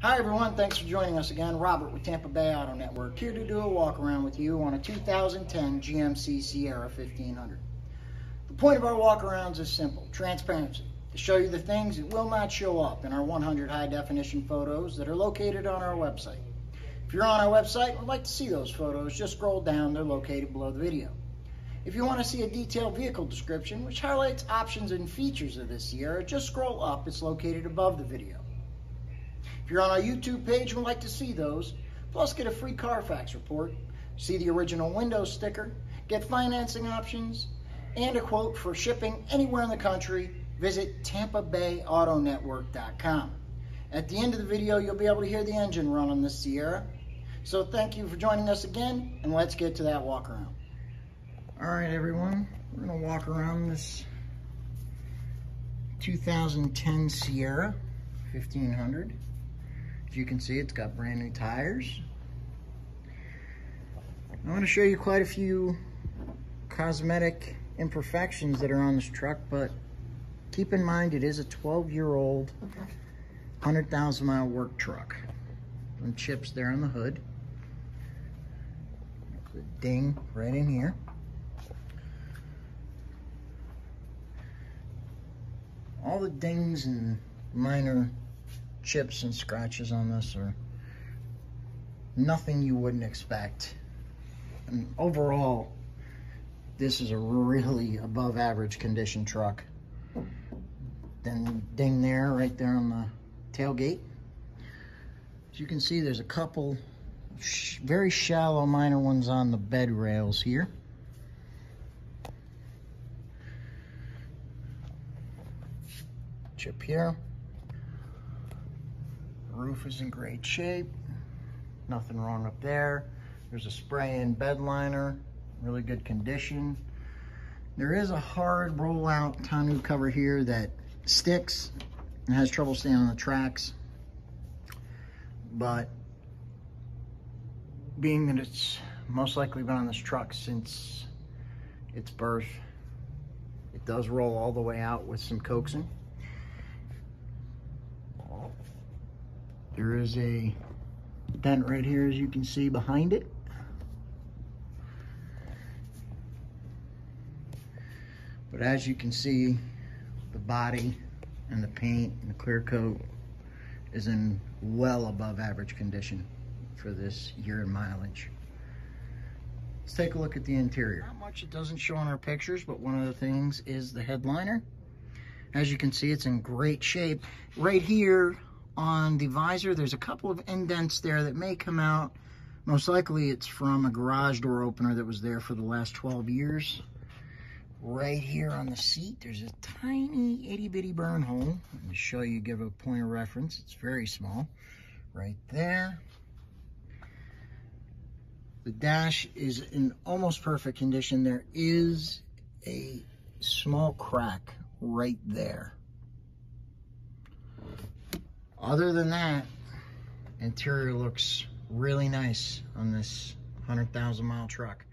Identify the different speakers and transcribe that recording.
Speaker 1: Hi everyone, thanks for joining us again. Robert with Tampa Bay Auto Network, here to do a walk around with you on a 2010 GMC Sierra 1500. The point of our walk arounds is simple: transparency, to show you the things that will not show up in our 100 high definition photos that are located on our website. If you're on our website and would like to see those photos, just scroll down, they're located below the video. If you want to see a detailed vehicle description which highlights options and features of this Sierra, just scroll up, it's located above the video. If you're on our YouTube page and would like to see those, plus get a free Carfax report, see the original window sticker, get financing options, and a quote for shipping anywhere in the country, visit TampaBayAutoNetwork.com. At the end of the video, you'll be able to hear the engine run on this Sierra. So thank you for joining us again, and let's get to that walk around. All right, everyone, we're gonna walk around this 2010 Sierra 1500. As you can see, it's got brand new tires. I want to show you quite a few cosmetic imperfections that are on this truck, but keep in mind it is a 12-year-old 100,000 mile work truck. Some chips there on the hood. The ding right in here. All the dings and minor chips and scratches on this are nothing you wouldn't expect. And overall, this is a really above average condition truck. Then ding there, right there on the tailgate. As you can see, there's a couple very shallow minor ones on the bed rails here. Chip here. The roof is in great shape. Nothing wrong up there. There's a spray-in bed liner, really good condition. There is a hard roll-out tonneau cover here that sticks and has trouble staying on the tracks. But being that it's most likely been on this truck since its birth, it does roll all the way out with some coaxing. There is a dent right here, as you can see behind it. But as you can see, the body and the paint and the clear coat is in well above average condition for this year in mileage. Let's take a look at the interior. Not much it doesn't show on our pictures, but one of the things is the headliner. As you can see, it's in great shape. Right here on the visor, there's a couple of indents there that may come out. Most likely it's from a garage door opener that was there for the last 12 years. Right here on the seat, there's a tiny itty-bitty burn hole. Let me show you, give a point of reference. It's very small. Right there. The dash is in almost perfect condition. There is a small crack right there. Other than that, interior looks really nice on this 100,000 mile truck.